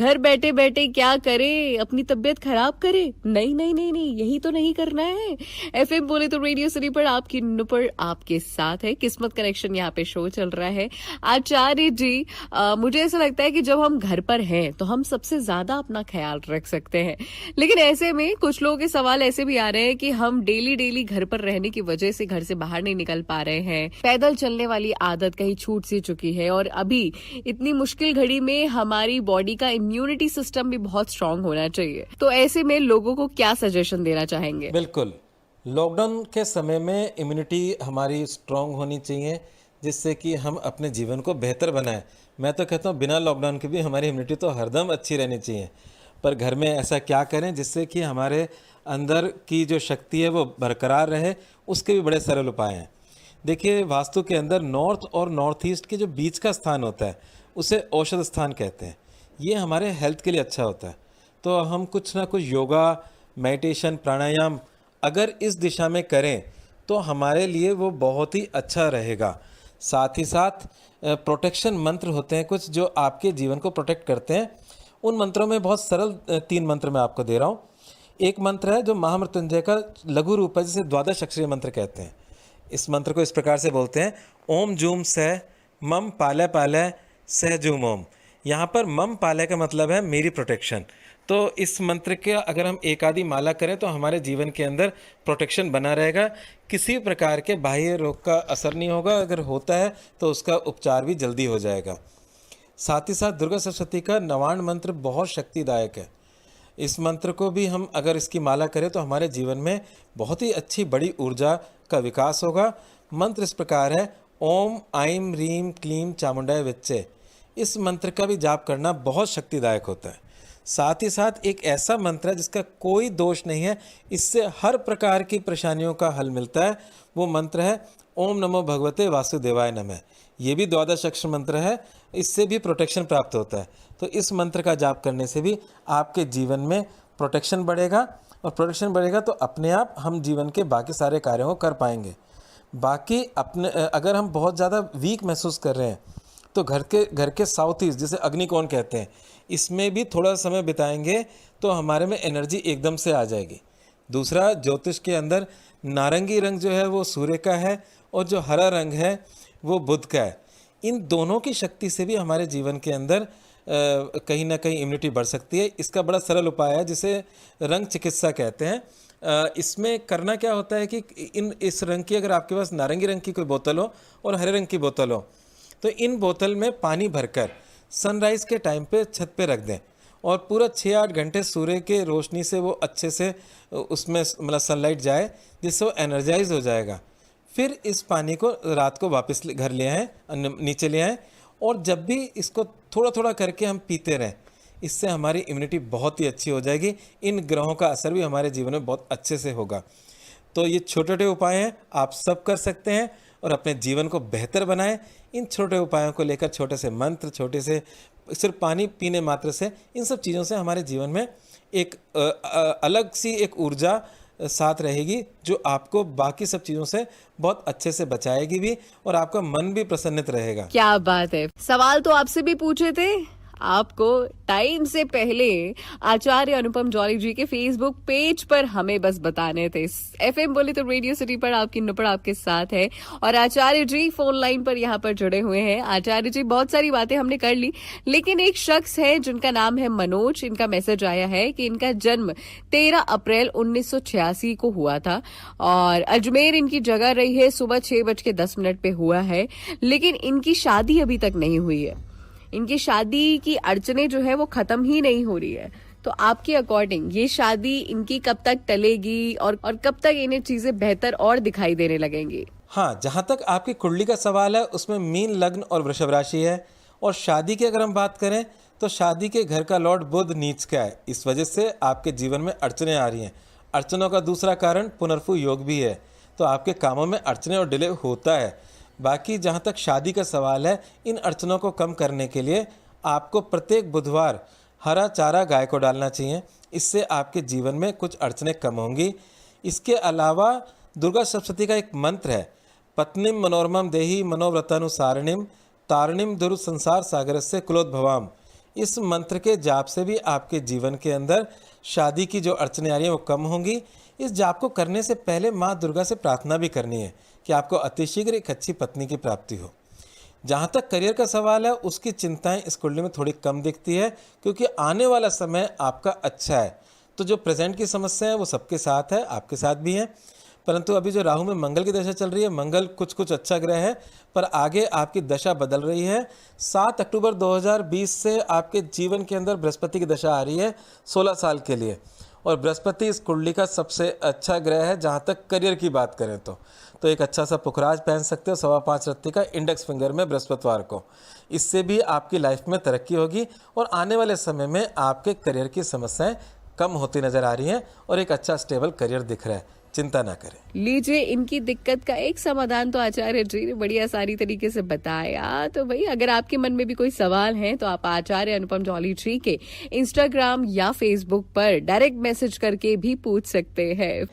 घर बैठे बैठे क्या करे, अपनी तबीयत खराब करे? नहीं नहीं नहीं नहीं, यही तो नहीं करना है। एफएम बोले तो रेडियो सिटी पर आपकी नुपुर आपके साथ है। किस्मत कनेक्शन यहाँ पे शो चल रहा है। आचार्य जी, मुझे ऐसा लगता है कि जब हम घर पर हैं तो हम सबसे ज्यादा अपना ख्याल रख सकते हैं, लेकिन ऐसे में कुछ लोगों के सवाल ऐसे भी आ रहे हैं कि हम डेली डेली घर पर रहने की वजह से घर से बाहर नहीं निकल पा रहे हैं, पैदल चलने वाली आदत कहीं छूट सी चुकी है, और अभी इतनी मुश्किल घड़ी में हमारी बॉडी का इम्यूनिटी सिस्टम भी बहुत स्ट्रांग होना चाहिए। तो ऐसे में लोगों को क्या सजेशन देना चाहेंगे? बिल्कुल, लॉकडाउन के समय में इम्यूनिटी हमारी स्ट्रांग होनी चाहिए, जिससे कि हम अपने जीवन को बेहतर बनाएं। मैं तो कहता हूँ बिना लॉकडाउन के भी हमारी इम्यूनिटी तो हरदम अच्छी रहनी चाहिए, पर घर में ऐसा क्या करें जिससे कि हमारे अंदर की जो शक्ति है वो बरकरार रहे, उसके भी बड़े सरल उपाय हैं। देखिए, वास्तु के अंदर नॉर्थ और नॉर्थ ईस्ट के जो बीच का स्थान होता है उसे औषध स्थान कहते हैं। ये हमारे हेल्थ के लिए अच्छा होता है। तो हम कुछ ना कुछ योगा, मेडिटेशन, प्राणायाम अगर इस दिशा में करें तो हमारे लिए वो बहुत ही अच्छा रहेगा। साथ ही साथ प्रोटेक्शन मंत्र होते हैं कुछ जो आपके जीवन को प्रोटेक्ट करते हैं। उन मंत्रों में बहुत सरल 3 मंत्र मैं आपको दे रहा हूँ। एक मंत्र है जो महामृत्युंजय का लघु रूप है, जिसे द्वादश अक्षरीय मंत्र कहते हैं। इस मंत्र को इस प्रकार से बोलते हैं, ओम जूम सह मम पालय पालय सह जूम ओम। यहाँ पर मम पालय का मतलब है मेरी प्रोटेक्शन। तो इस मंत्र के अगर हम एक आधी माला करें तो हमारे जीवन के अंदर प्रोटेक्शन बना रहेगा, किसी प्रकार के बाह्य रोग का असर नहीं होगा, अगर होता है तो उसका उपचार भी जल्दी हो जाएगा। साथ ही साथ दुर्गा सप्तशती का नवाण मंत्र बहुत शक्तिदायक है। इस मंत्र को भी हम अगर इसकी माला करें तो हमारे जीवन में बहुत ही अच्छी बड़ी ऊर्जा का विकास होगा। मंत्र इस प्रकार है, ओम आइम रीम क्लीम चामुंडाय विच्चे। इस मंत्र का भी जाप करना बहुत शक्तिदायक होता है। साथ ही साथ एक ऐसा मंत्र है जिसका कोई दोष नहीं है, इससे हर प्रकार की परेशानियों का हल मिलता है। वो मंत्र है ओम नमो भगवते वासुदेवाय नमः। ये भी द्वादश अक्षर मंत्र है, इससे भी प्रोटेक्शन प्राप्त होता है। तो इस मंत्र का जाप करने से भी आपके जीवन में प्रोटेक्शन बढ़ेगा, और प्रोटेक्शन बढ़ेगा तो अपने आप हम जीवन के बाकी सारे कार्यों को कर पाएंगे। बाकी अपने अगर हम बहुत ज़्यादा वीक महसूस कर रहे हैं तो घर के साउथ ईस्ट, जिसे अग्निकोण कहते हैं, इसमें भी थोड़ा समय बिताएंगे तो हमारे में एनर्जी एकदम से आ जाएगी। दूसरा, ज्योतिष के अंदर नारंगी रंग जो है वो सूर्य का है, और जो हरा रंग है वो बुध का है। इन दोनों की शक्ति से भी हमारे जीवन के अंदर कहीं ना कहीं इम्यूनिटी बढ़ सकती है। इसका बड़ा सरल उपाय है जिसे रंग चिकित्सा कहते हैं। इसमें करना क्या होता है कि इस रंग की, अगर आपके पास नारंगी रंग की कोई बोतल हो और हरे रंग की बोतल हो, तो इन बोतल में पानी भरकर सनराइज़ के टाइम पे छत पे रख दें, और पूरा 6-8 घंटे सूर्य के रोशनी से वो अच्छे से उसमें मतलब सनलाइट जाए, जिससे वो एनर्जाइज हो जाएगा। फिर इस पानी को रात को वापस घर ले आएँ, नीचे ले आएँ, और जब भी इसको थोड़ा थोड़ा करके हम पीते रहें, इससे हमारी इम्यूनिटी बहुत ही अच्छी हो जाएगी। इन ग्रहों का असर भी हमारे जीवन में बहुत अच्छे से होगा। तो ये छोटे छोटे उपाय हैं, आप सब कर सकते हैं और अपने जीवन को बेहतर बनाएं। इन छोटे उपायों को लेकर, छोटे से मंत्र, छोटे से सिर्फ पानी पीने मात्र से, इन सब चीज़ों से हमारे जीवन में एक अलग सी एक ऊर्जा साथ रहेगी, जो आपको बाकी सब चीज़ों से बहुत अच्छे से बचाएगी भी, और आपका मन भी प्रसन्नित रहेगा। क्या बात है। सवाल तो आपसे भी पूछे थे, आपको टाइम से पहले आचार्य अनुपम जौली जी के फेसबुक पेज पर हमें बस बताने थे। एफएम बोले तो रेडियो सिटी पर आपकी नुपड़ आपके साथ है, और आचार्य जी फोन लाइन पर यहाँ पर जुड़े हुए हैं। आचार्य जी, बहुत सारी बातें हमने कर ली, लेकिन एक शख्स है जिनका नाम है मनोज। इनका मैसेज आया है कि इनका जन्म 13 अप्रैल 1986 को हुआ था, और अजमेर इनकी जगह रही है। सुबह 6:10 पे हुआ है, लेकिन इनकी शादी अभी तक नहीं हुई है। इनकी शादी की अड़चने जो है वो खत्म ही नहीं हो रही है। तो आपके अकॉर्डिंग ये शादी इनकी कब तक टलेगी, और कब तक इन्हें चीजें बेहतर और दिखाई देने लगेंगी? हाँ, जहाँ तक आपकी कुंडली का सवाल है उसमें मीन लग्न और वृषभ राशि है। और शादी की अगर हम बात करें तो शादी के घर का लॉर्ड बुध नीच का है, इस वजह से आपके जीवन में अड़चने आ रही हैं। अड़चनों का दूसरा कारण पुनर्फू योग भी है, तो आपके कामों में अड़चने और डिले होता है। बाकी जहाँ तक शादी का सवाल है, इन अड़चनों को कम करने के लिए आपको प्रत्येक बुधवार हरा चारा गाय को डालना चाहिए, इससे आपके जीवन में कुछ अड़चनें कम होंगी। इसके अलावा दुर्गा सप्तशती का एक मंत्र है, पत्नीम मनोरमम देही मनोव्रतानुसारिणीम तारिणीम दुरु संसार सागर से कुलोद्भवाम। इस मंत्र के जाप से भी आपके जीवन के अंदर शादी की जो अड़चनें आ रही हैं वो कम होंगी। इस जाप को करने से पहले माँ दुर्गा से प्रार्थना भी करनी है कि आपको अतिशीघ्र एक अच्छी पत्नी की प्राप्ति हो। जहाँ तक करियर का सवाल है, उसकी चिंताएं इस कुंडली में थोड़ी कम दिखती है, क्योंकि आने वाला समय आपका अच्छा है। तो जो प्रेजेंट की समस्या है वो सबके साथ है, आपके साथ भी है। परंतु अभी जो राहु में मंगल की दशा चल रही है, मंगल कुछ अच्छा ग्रह है, पर आगे आपकी दशा बदल रही है। 7 अक्टूबर 2020 से आपके जीवन के अंदर बृहस्पति की दशा आ रही है 16 साल के लिए, और बृहस्पति इस कुंडली का सबसे अच्छा ग्रह है जहाँ तक करियर की बात करें तो एक अच्छा सा पुखराज पहन सकते हो 5.25 रत्ती का इंडेक्स फिंगर में बृहस्पतिवार को। इससे भी आपकी लाइफ में तरक्की होगी और आने वाले समय में आपके करियर की समस्याएं कम होती नजर आ रही हैं और एक अच्छा स्टेबल करियर दिख रहा है। चिंता ना करें। लीजिए, इनकी दिक्कत का एक समाधान तो आचार्य जी ने बड़ी आसानी तरीके से बताया। तो भाई, अगर आपके मन में भी कोई सवाल है तो आप आचार्य अनुपम जॉली जी के इंस्टाग्राम या फेसबुक पर डायरेक्ट मैसेज करके भी पूछ सकते हैं।